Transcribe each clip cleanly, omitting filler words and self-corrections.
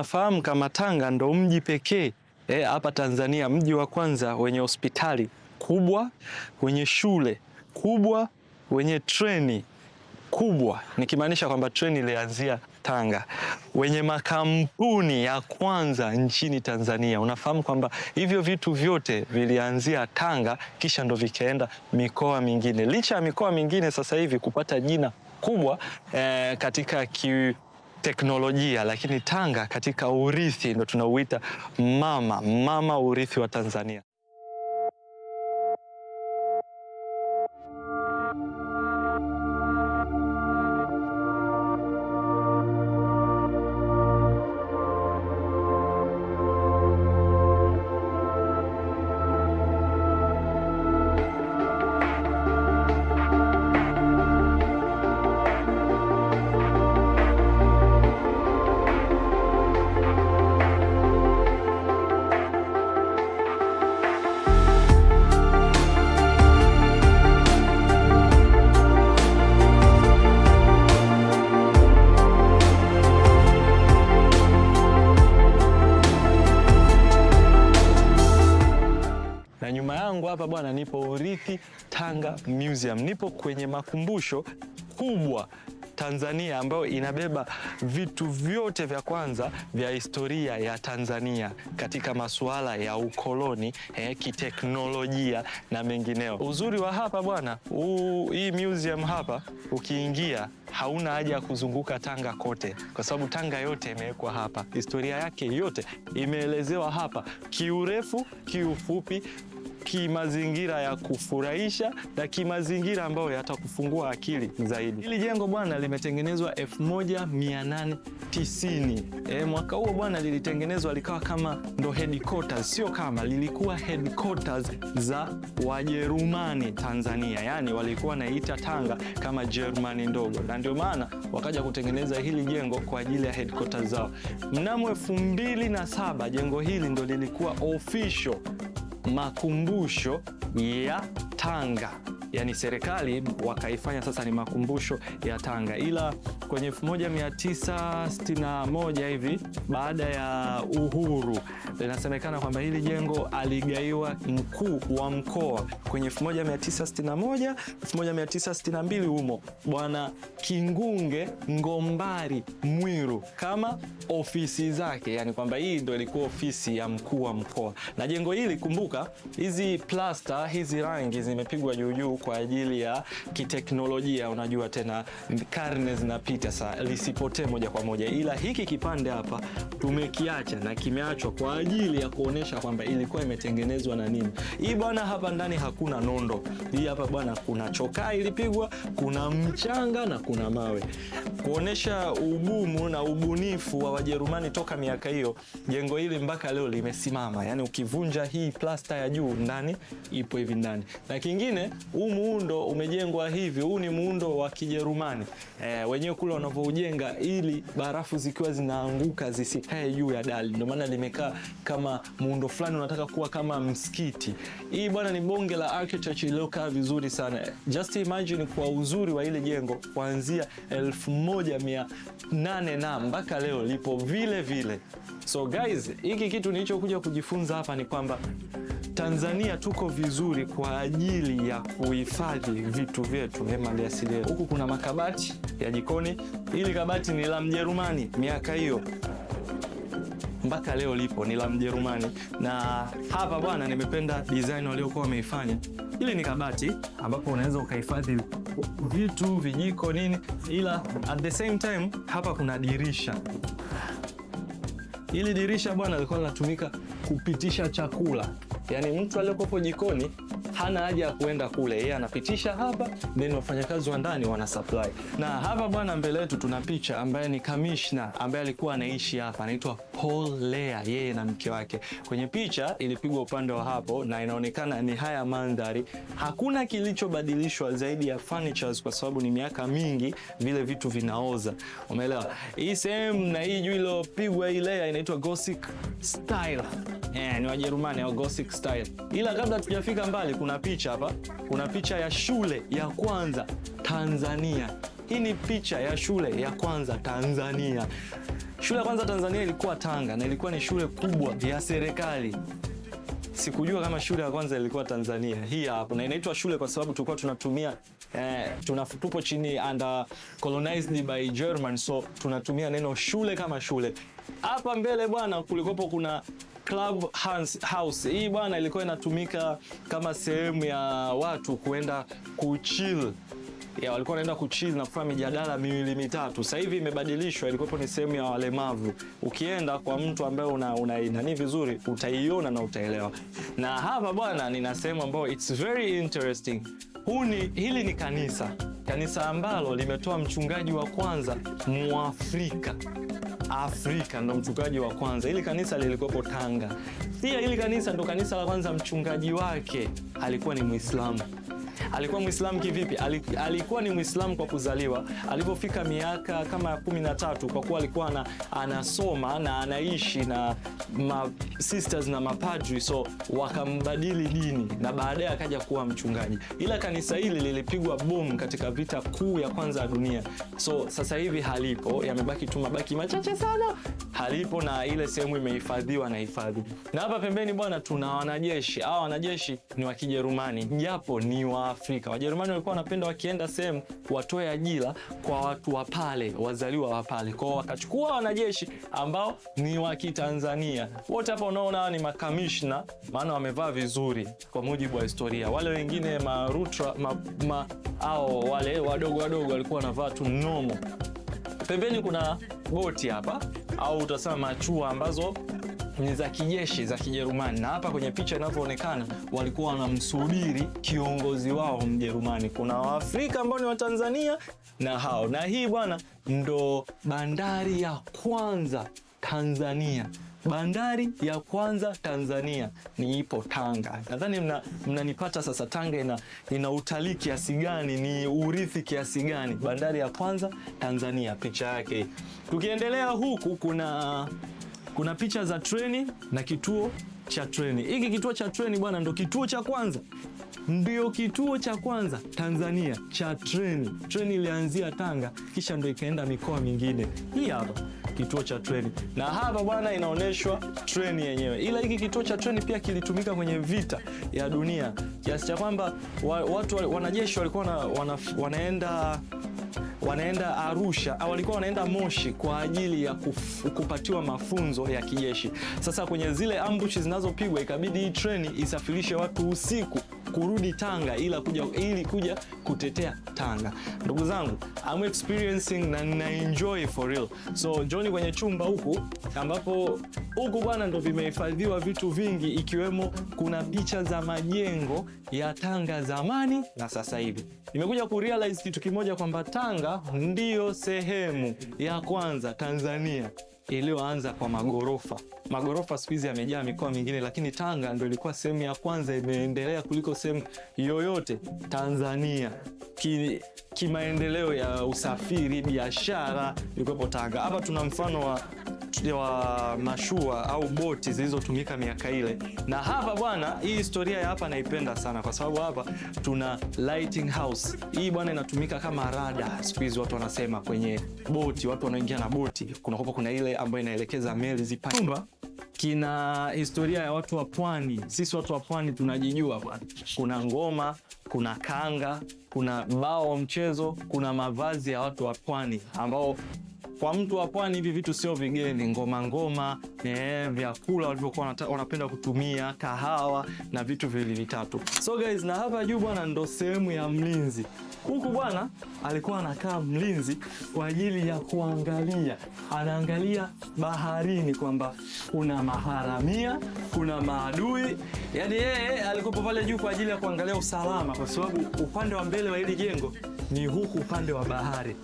unafahamu kama Tanga ndo mji pekee hapa Tanzania, mji wa kwanza wenye hospitali kubwa, wenye shule kubwa, wenye treni kubwa, nikimaanisha kwamba treni ilianzia Tanga, wenye makampuni ya kwanza nchini Tanzania. Unafahamu kwamba hivyo vitu vyote vilianzia Tanga kisha ndo vikaenda mikoa mingine, licha ya mikoa mingine sasa hivi kupata jina kubwa katika teknolojia, lakini Tanga katika urithi ndo tunauita mama urithi wa Tanzania. Nyuma yangu hapa bwana, nipo Urithi Tanga Museum. Nipo kwenye makumbusho kubwa Tanzania ambayo inabeba vitu vyote vya kwanza vya historia ya Tanzania katika masuala ya ukoloni, kiteknolojia na mengineo. Uzuri wa hapa bwana, hii museum hapa ukiingia hauna haja ya kuzunguka Tanga kote, kwa sababu Tanga yote imewekwa hapa. Historia yake yote imeelezewa hapa, kiurefu, kiufupi, kimazingira ya kufurahisha na kimazingira ambayo yatakufungua akili zaidi. Hili jengo bwana limetengenezwa 1890. Mwaka huo bwana lilitengenezwa likawa kama ndo headquarters, sio kama, lilikuwa headquarters za Wajerumani Tanzania. Yani walikuwa naita Tanga kama Germany ndogo, na ndio maana wakaja kutengeneza hili jengo kwa ajili ya headquarters zao. Mnamo 2007 jengo hili ndo lilikuwa official makumbusho ya Tanga, yani serikali wakaifanya sasa ni makumbusho ya Tanga. Ila kwenye 1961 hivi, baada ya uhuru, linasemekana kwamba hili jengo aligaiwa mkuu wa mkoa kwenye 1961, 1962 humo bwana Kingunge Ngombari Mwiru kama ofisi zake, yani kwamba hii ndio ilikuwa ofisi ya mkuu wa mkoa. Na jengo hili, kumbuka, hizi plaster, hizi rangi zimepigwa juu kwa ajili ya kiteknolojia. Unajua tena karne zinapita, sasa lisipotee moja kwa moja, ila hiki kipande hapa tumekiacha na kimeachwa kwa ajili ya kuonesha kwamba ilikuwa imetengenezwa na nini. Hii bwana, hapa ndani hakuna nondo. Hii hapa bwana, kuna chokaa ilipigwa, kuna mchanga na kuna mawe, kuonesha ugumu na ubunifu wa Wajerumani toka miaka hiyo. Jengo hili mpaka leo limesimama, yani ukivunja hii plasta ya juu, ndani ipo hivi ndani. Na kingine, huu muundo umejengwa hivi, huu ni muundo wa Kijerumani. Wenyewe kule wanavyoujenga ili barafu zikiwa zinaanguka zisikae juu ya dari, ndio maana limekaa kama muundo fulani unataka kuwa kama msikiti. Hii bwana ni bonge la architecture iliyokaa vizuri sana. Just imagine kwa uzuri wa ile jengo kuanzia 1800 na mpaka leo lipo vile vile. So guys, hiki kitu nilichokuja kujifunza hapa ni kwamba Tanzania tuko vizuri kwa ajili ya kuhifadhi vitu vyetu maliasili. Huku kuna makabati ya jikoni. Hili kabati ni la Mjerumani miaka hiyo, mpaka leo lipo, ni la Mjerumani. Na hapa bwana, nimependa design waliokuwa wameifanya. Hili ni kabati ambapo unaweza ukahifadhi vitu, vijiko, nini, ila at the same time hapa kuna dirisha. Hili dirisha bwana lilikuwa linatumika kupitisha chakula. Yani mtu aliyekopo jikoni hana haja ya kuenda kule, yeye anapitisha hapa, then wafanyakazi wa ndani wana supply. Na hapa bwana, mbele yetu tuna picha ambaye ni commissioner ambaye alikuwa anaishi hapa, anaitwa Paul Lea, yeye na mke wake. Kwenye picha ilipigwa upande wa hapo na inaonekana ni haya mandhari. Hakuna kilichobadilishwa zaidi ya furnitures, kwa sababu ni miaka mingi vile vitu vinaoza. Umeelewa? Hii sehemu na hii juu iliyopigwa hii layer inaitwa Gothic style. Ni Wajerumani au Gothic style. Ila kabla tujafika mbali, kuna picha hapa. Kuna picha ya shule ya kwanza Tanzania. Hii ni picha ya shule ya kwanza Tanzania. Shule ya kwanza Tanzania ilikuwa Tanga na ilikuwa ni shule kubwa ya serikali. Sikujua kama shule ya kwanza ilikuwa Tanzania. Hii hapa, na inaitwa shule kwa sababu tulikuwa tunatumia tupo chini under colonized by German, so tunatumia neno shule kama shule. Hapa mbele bwana kulikopo kuna Club House. Hii bwana ilikuwa inatumika kama sehemu ya watu kuenda kuchill. Walikuwa wanaenda kuchill na kufanya mijadala miwili mitatu. Sasa hivi imebadilishwa, ilikuwa ni sehemu ya walemavu. Ukienda kwa mtu ambaye una vizuri utaiona na utaelewa. Na hapa bwana nina sehemu ambayo it's very interesting. Hili ni kanisa ambalo limetoa mchungaji wa kwanza Muafrika. Afrika ndo mchungaji wa kwanza. Hili kanisa lilikuwepo Tanga. Pia hili kanisa ndo kanisa la kwanza mchungaji wake alikuwa ni Muislamu. Alikuwa Muislamu kivipi? Alikuwa ni Muislamu kwa kuzaliwa. Alipofika miaka kama 13, kwa kuwa alikuwa anasoma na anaishi na sisters na mapadri, so wakambadili dini na baadaye akaja kuwa mchungaji. Ila kanisa hili lilipigwa bomu katika vita kuu ya kwanza ya dunia. So sasa hivi halipo, yamebaki tu mabaki machache sana. Halipo na ile sehemu imehifadhiwa na hifadhi. Na hapa pembeni bwana tuna wanajeshi. Hao wanajeshi ni wa Kijerumani, japo ni wa Afrika. Wajerumani walikuwa wanapenda wakienda sehemu watoe ajira kwa watu wa pale, wazaliwa wa pale. Kwa wakachukua wanajeshi ambao ni wa Kitanzania. Wote hapa unaona ni makamishna, maana wamevaa vizuri kwa mujibu wa historia. Wale wengine marutra wale wadogo walikuwa wanavaa tu nomo. Pembeni kuna boti hapa au utasema machua ambazo ni za kijeshi za Kijerumani, na hapa kwenye picha inavyoonekana walikuwa wanamsubiri kiongozi wao Mjerumani. Kuna Waafrika ambao ni wa Tanzania na hao. Na hii bwana ndo bandari ya kwanza Tanzania. Bandari ya kwanza Tanzania ni ipo Tanga. Nadhani mnanipata sasa. Tanga ina utalii kiasi gani, ni urithi kiasi gani? Bandari ya kwanza Tanzania, picha yake. Tukiendelea huku kuna picha za treni na kituo cha treni. Hiki kituo cha treni bwana ndo kituo cha kwanza. Ndio kituo cha kwanza Tanzania cha treni. Treni ilianzia Tanga kisha ndio ikaenda mikoa mingine. Hii hapa kituo cha treni. Na hapa bwana inaonyeshwa treni yenyewe. Ila hiki kituo cha treni pia kilitumika kwenye vita ya dunia. Kiasi cha kwamba wanajeshi walikuwa wanaenda Arusha au walikuwa wanaenda Moshi kwa ajili ya kupatiwa mafunzo ya kijeshi. Sasa kwenye zile ambush zinazopigwa ikabidi hii treni isafirishe watu usiku kurudi Tanga ili kuja kutetea Tanga. Ndugu zangu, I'm experiencing na enjoy for real. So Johnny kwenye chumba ambapo bwana ndo vimehifadhiwa vitu vingi, ikiwemo kuna picha za majengo ya Tanga zamani na sasa hivi. Nimekuja kurealize kitu kimoja kwamba Tanga ndiyo sehemu ya kwanza Tanzania iliyoanza kwa magorofa. Magorofa siku hizi yamejaa mikoa mingine, lakini Tanga ndio ilikuwa sehemu ya kwanza imeendelea kuliko sehemu yoyote Tanzania. Kimaendeleo ya usafiri, biashara, ilikuwa Tanga. Hapa tuna mfano wa mashua au boti zilizotumika miaka ile. Na hapa bwana, hii historia ya hapa naipenda sana kwa sababu hapa tuna lighting house. Hii bwana inatumika kama rada. Siku hizi watu wanasema kwenye boti, watu wanaingia na boti. Kuna ile ambayo inaelekeza meli zipande. Chumba kina historia ya watu wa pwani. Sisi watu wa pwani tunajijua bwana. Kuna ngoma, kuna kanga, kuna bao wa mchezo, kuna mavazi ya watu wa pwani ambao kwa mtu wa pwani hivi vitu sio vigeni. Ngoma, vyakula walivyokuwa wanapenda kutumia, kahawa na vitu viwili vitatu. So guys, na hapa juu bwana ndo sehemu ya mlinzi. Huku bwana alikuwa anakaa mlinzi kwa ajili ya anaangalia baharini kwamba kuna maharamia, kuna maadui. Yaani yeye alikuwa pale juu kwa ajili ya kuangalia usalama, kwa sababu upande wa mbele wa hili jengo ni huku upande wa bahari.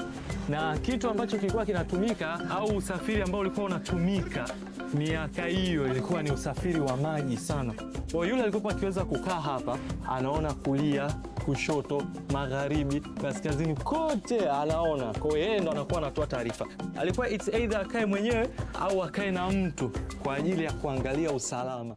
Na kitu ambacho kilikuwa kinatumika au usafiri ambao ulikuwa unatumika miaka hiyo ilikuwa ni usafiri wa maji sana. Kwa yule alikuwa akiweza kukaa hapa, anaona kulia, kushoto, magharibi, kaskazini, kote anaona. Kwa yeye ndo anakuwa anatoa taarifa. Alikuwa it's either akae mwenyewe au akae na mtu kwa ajili ya kuangalia usalama.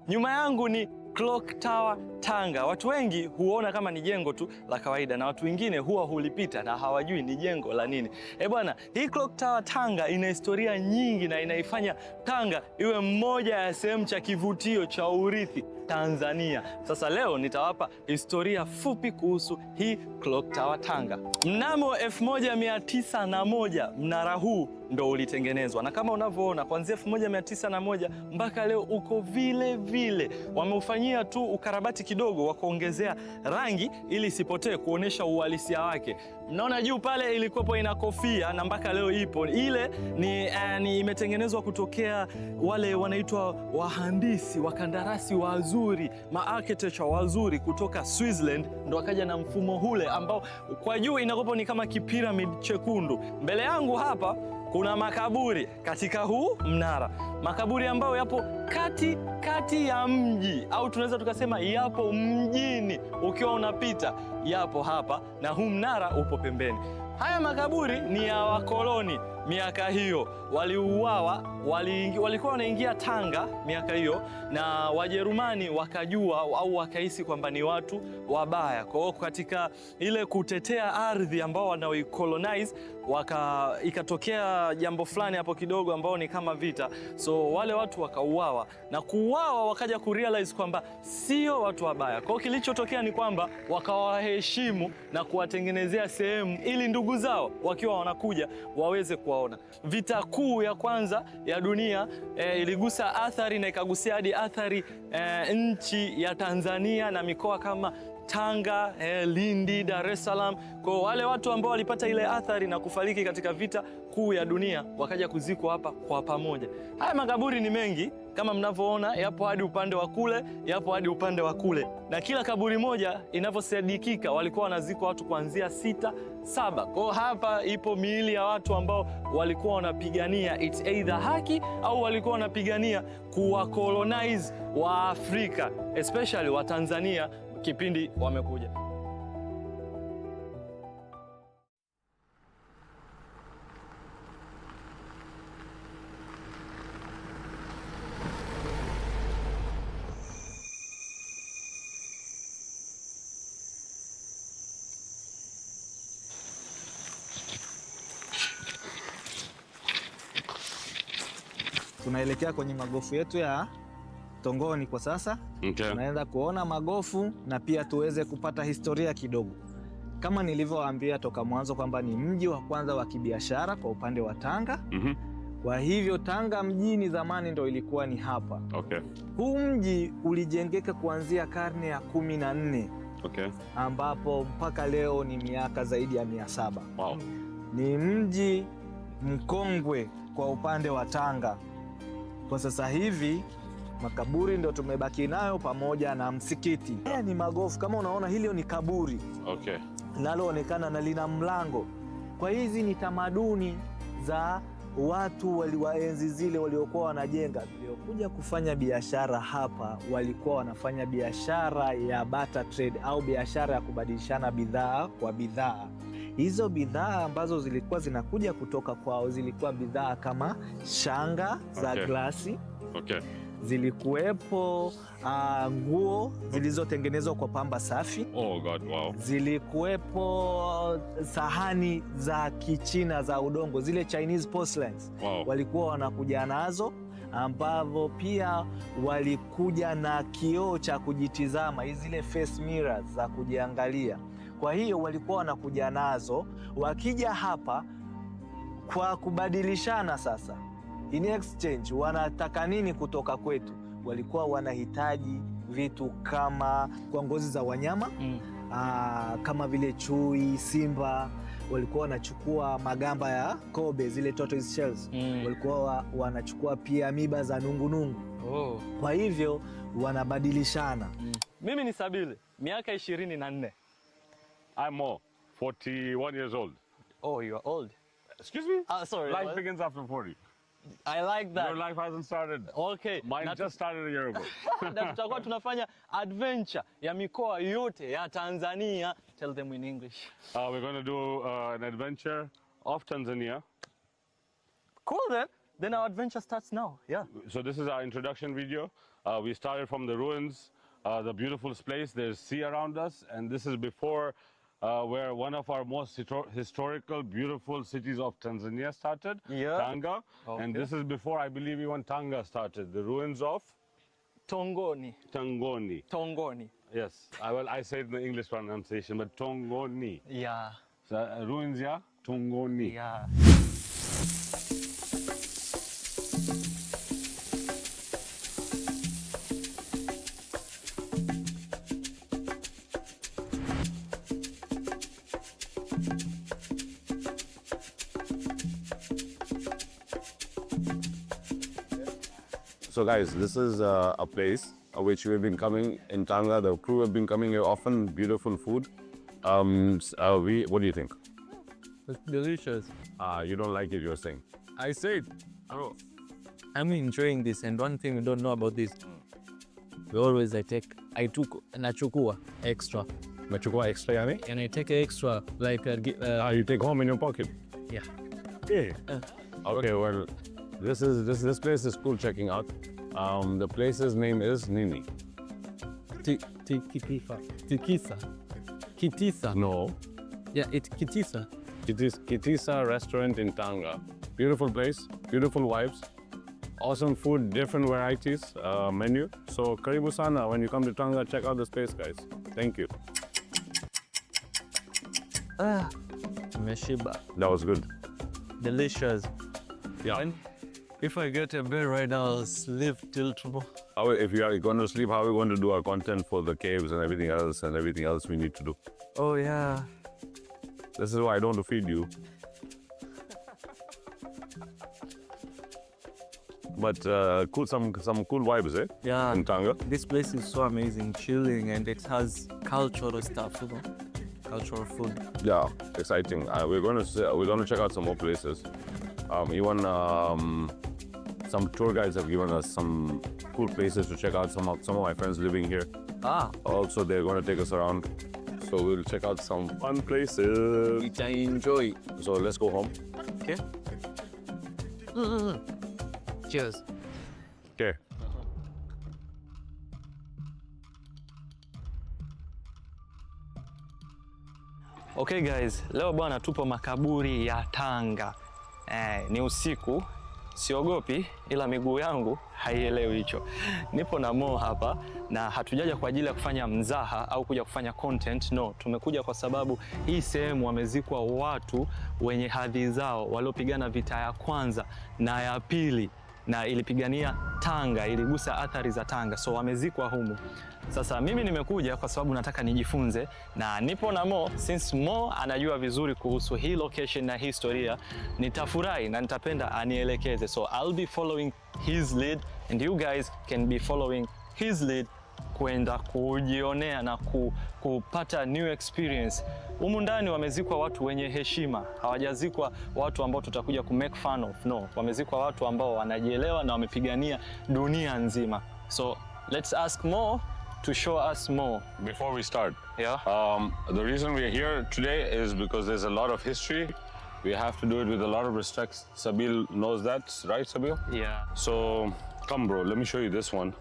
Nyuma yangu ni Clock Tower Tanga. Watu wengi huona kama ni jengo tu la kawaida na watu wengine huwa hulipita na hawajui ni jengo la nini. Bwana, hii Clock Tower Tanga ina historia nyingi na inaifanya Tanga iwe mmoja ya sehemu cha kivutio cha urithi Tanzania. Sasa leo nitawapa historia fupi kuhusu hii Clock Tower Tanga. Mnamo 1901 mnara huu ndo ulitengenezwa, na kama unavyoona kuanzia 1901 mpaka leo uko vile vile. Wameufanyia tu ukarabati kidogo wa kuongezea rangi ili isipotee, kuonesha uhalisia wake. Mnaona juu pale ilikuwapo ina kofia na mpaka leo ipo. Ile ni imetengenezwa kutokea wale wanaitwa wahandisi, wakandarasi wazuri, architecture wazuri kutoka Switzerland, ndo akaja na mfumo ule ambao kwa juu inakopo ni kama kipiramid chekundu. Mbele yangu hapa kuna makaburi katika huu mnara, makaburi ambayo yapo kati ya mji, au tunaweza tukasema yapo mjini. Ukiwa unapita yapo hapa na huu mnara upo pembeni. Haya makaburi ni ya wakoloni miaka hiyo, waliuawa, walikuwa wanaingia Tanga miaka hiyo, na Wajerumani wakajua au wakahisi kwamba ni watu wabaya. Kwa hiyo katika ile kutetea ardhi ambao wanaoicolonize, ikatokea jambo fulani hapo kidogo ambao ni kama vita, so wale watu wakauawa, na kuuawa wakaja kurealize kwamba sio watu wabaya. Kwa hiyo kilichotokea ni kwamba wakawaheshimu na kuwatengenezea sehemu ili ndugu zao wakiwa wanakuja waweze kuwaona. Vita kuu ya kwanza ya dunia iligusa athari na ikagusia hadi athari nchi ya Tanzania na mikoa kama Tanga, Lindi, Dar es Salaam. Kwa wale watu ambao walipata ile athari na kufariki katika vita kuu ya dunia wakaja kuzikwa hapa kwa pamoja. Haya makaburi ni mengi kama mnavyoona, yapo hadi upande wa kule, yapo hadi upande wa kule, na kila kaburi moja inavyosadikika walikuwa wanazikwa watu kuanzia 6, 7. Kwa hapa ipo miili ya watu ambao walikuwa wanapigania it's either haki au walikuwa wanapigania kuwa colonize wa Afrika, especially wa Tanzania kipindi wamekuja. Tunaelekea kwenye magofu yetu ya Tongoni kwa sasa. Okay. Tunaenda kuona magofu na pia tuweze kupata historia kidogo. Kama nilivyowaambia toka mwanzo kwamba ni mji wa kwanza wa kibiashara kwa upande wa Tanga. Kwa hivyo Tanga mjini zamani ndo ilikuwa ni hapa. Okay. Huu mji ulijengeka kuanzia karne ya 14. Okay. Ambapo mpaka leo ni miaka zaidi ya 700. Wow. Ni mji mkongwe kwa upande wa Tanga. Kwa sasa hivi makaburi ndio tumebaki nayo pamoja na msikiti. Haya ni magofu, kama unaona hilo ni kaburi. Okay. Linaloonekana na lina mlango. Kwa hizi ni tamaduni za watu wa enzi zile waliokuwa wanajenga. Waliokuja kufanya biashara hapa walikuwa wanafanya biashara ya barter trade au biashara ya kubadilishana bidhaa kwa bidhaa. Hizo bidhaa ambazo zilikuwa zinakuja kutoka kwao zilikuwa bidhaa kama shanga za glasi. Okay. Zilikuwepo nguo zilizotengenezwa kwa pamba safi. Oh God, wow. Zilikuwepo sahani za Kichina za udongo, zile Chinese porcelains. Wow. Walikuwa wanakuja nazo, ambavyo pia walikuja na kioo cha kujitizama, zile face mirrors za kujiangalia. Kwa hiyo walikuwa wanakuja nazo, wakija hapa kwa kubadilishana sasa. In exchange, wanataka nini kutoka kwetu? Walikuwa wanahitaji vitu kama kwa ngozi za wanyama, kama vile chui, simba. Walikuwa wanachukua magamba ya kobe, zile tortoise shells. Walikuwa wanachukua pia miba za nungunungu. Oh. Kwa hivyo wanabadilishana. Mimi ni Sabile, miaka 24. I'm more, 41 years old. Oh, you are old. Excuse me? Sorry. Life begins after 40. I like that. Your life hasn't started. Okay. Mine just started a year ago. Na tutakuwa tunafanya adventure ya mikoa yote ya Tanzania. Tell them in English. We're going to do an adventure of Tanzania. Cool then our adventure starts now. Yeah. So this is our introduction video. We started from the ruins the beautiful place. There's sea around us, and this is before where one of our most historical, beautiful cities of Tanzania started, Tanga. Okay. And this is before, I believe, even Tanga started. The ruins of Tongoni. Tongoni. Tongoni. Yes, I say it in the English pronunciation, but Tongoni. Yeah. So, ruins, yeah? Tongoni. Yeah. So guys, this is a place which we've been coming in Tanga. The crew have been coming here often. Beautiful food. What do you think? It's delicious. You don't like it, you're saying? I said, I'm enjoying this, and one thing you don't know about this, nachukua extra. Machukua extra, yani? And I take extra, like, You take home in your pocket? yeah. Yeah. Okay, well, this place is cool checking out. The place's name is Nini. Kitisa. No. Yeah, it's Kitisa. It is Kitisa restaurant in Tanga. Beautiful place, beautiful vibes, awesome food, different varieties, menu. So karibu sana, when you come to Tanga, check out this place, guys. Thank you. Meshiba. That was good. Delicious. Yeah. And if I get a bed right now, I'll sleep till tomorrow. If you are going to sleep, how are we going to do our content for the caves and everything else we need to do? Oh, yeah. This is why I don't want to feed you. But cool, some cool vibes, eh? Yeah. In Tanga. This place is so amazing, chilling, and it has cultural stuff, you know? Cultural food. Yeah, exciting. We're gonna check out some more places. Even some tour guides have given us some cool places to check out. Some of my friends living here. Also, they're gonna take us around. So we'll check out some fun places. Which I enjoy. So let's go home. Okay? Cheers. Okay. Okay guys, leo bwana tupo makaburi ya Tanga. Ni usiku, siogopi ila miguu yangu haielewi hicho. Nipo na Mo hapa na hatujaja kwa ajili ya kufanya mzaha au kuja kufanya content. No, tumekuja kwa sababu hii sehemu wamezikwa watu wenye hadhi zao waliopigana vita ya kwanza na ya pili na ilipigania Tanga, iligusa athari za Tanga. So wamezikwa humu. Sasa mimi nimekuja kwa sababu nataka nijifunze na nipo na Mo. Since Mo anajua vizuri kuhusu hii location na historia, nitafurahi na nitapenda anielekeze. So I'll be following his lead and you guys can be following his lead kwenda kujionea na kupata new experience. Humu ndani wamezikwa watu wenye heshima, hawajazikwa watu ambao tutakuja ku make fun of. No, wamezikwa watu ambao wanajielewa na wamepigania dunia nzima. So let's ask Mo to show us more. Before we start, Yeah. The reason we're here today is because there's a lot of history. We have to do it with a lot of respect. Sabil knows that, right, Sabil? Yeah. So, come bro, let me show you this one.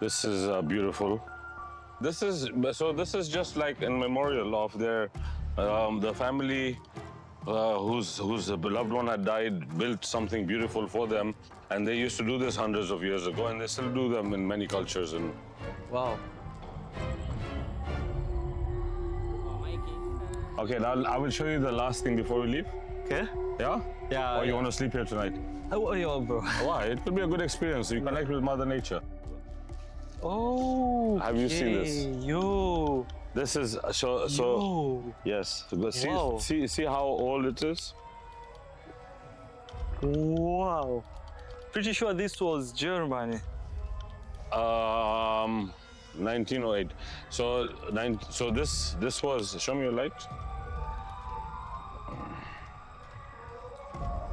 This is beautiful. This is just like in memorial of their, the family whose beloved one had died, built something beautiful for them. And they used to do this hundreds of years ago, and they still do them in many cultures. And Wow. okay, now I will show you the last thing before we leave. Okay. Yeah? Yeah. Or you want to sleep here tonight? Oh, yo, bro. Why? It could be a good experience. You connect with Mother Nature. Oh. Have you seen this? Yo. This is so. Yo. Yes. So let's Wow. see how old it is. Wow. Pretty sure this was Germany. 1908. So this was. Show me your light.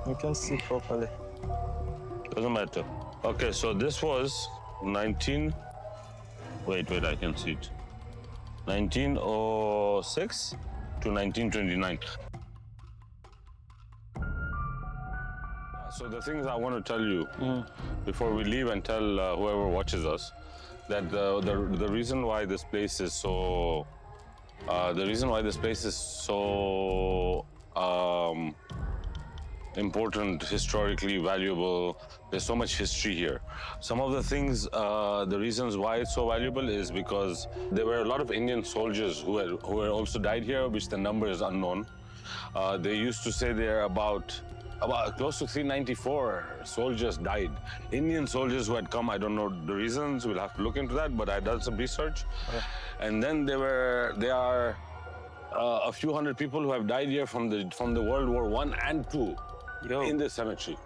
You can see properly. Doesn't matter. Okay, so this was 19. Wait, I can see it. 1906 to 1929. So the things I want to tell you before we leave and tell whoever watches us that the reason why this place is so important, historically valuable. There's so much history here. Some of the things, the reasons why it's so valuable is because there were a lot of Indian soldiers who had also died here, which the number is unknown. They used to say there are about close to 394 soldiers died. Indian soldiers who had come, I don't know the reasons, we'll have to look into that, but I done some research. Okay. And then there are a few hundred people who have died here from the World War I and II in this cemetery.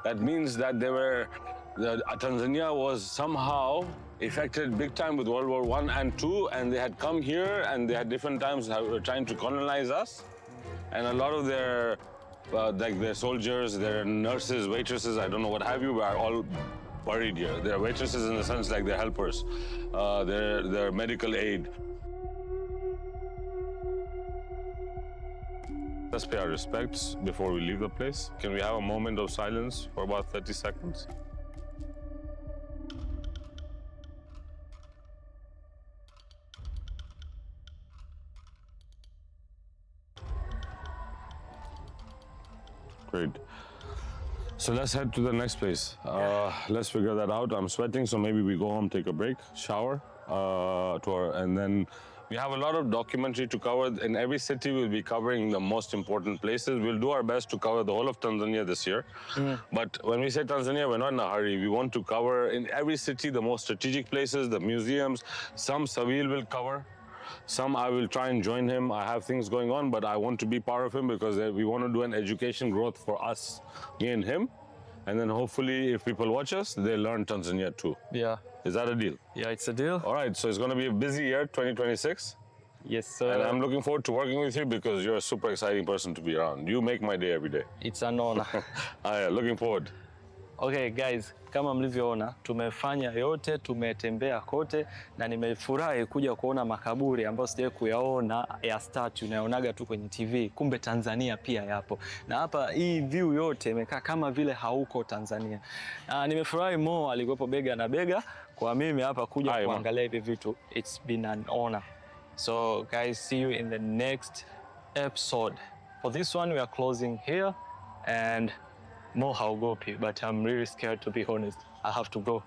That means that Tanzania was somehow affected big time with World War I and II, and they had come here and they had different times trying to colonize us. And a lot of their soldiers, their nurses, waitresses, I don't know what have you, are all buried here. They're waitresses in the sense like they're helpers, they're medical aid. Let's pay our respects before we leave the place. Can we have a moment of silence for about 30 seconds? Great. So let's head to the next place. Let's figure that out. I'm sweating, so maybe we go home, take a break, shower, and then we have a lot of documentary to cover. In every city, we'll be covering the most important places. We'll do our best to cover the whole of Tanzania this year. But when we say Tanzania, we're not in a hurry. We want to cover in every city the most strategic places, the museums. Some Savil will cover. Some I will try and join him. I have things going on, but I want to be part of him because we want to do an education growth for us, me and him. And then hopefully, if people watch us, they learn Tanzania too. Yeah. Is that a deal? Yeah, it's a deal. All right, so it's going to be a busy year, 2026. Yes, sir. And I'm looking forward to working with you because you're a super exciting person to be around. You make my day every day. It's an honor. Looking forward. Okay guys, kama mlivyoona tumefanya yote, tumetembea kote na nimefurahi kuja kuona makaburi ambayo sijawahi kuyaona ya statue, naonaga tu kwenye TV, kumbe Tanzania pia yapo. Na hapa hii view yote imekaa kama vile hauko Tanzania. Nimefurahi Mo alikuwepo bega na bega kwa mimi hapa kuja kuangalia hivi vitu. It's been an honor. So guys, see you in the next episode. For this one we are closing here and Mo haogopi, but I'm really scared to be honest. I have to go.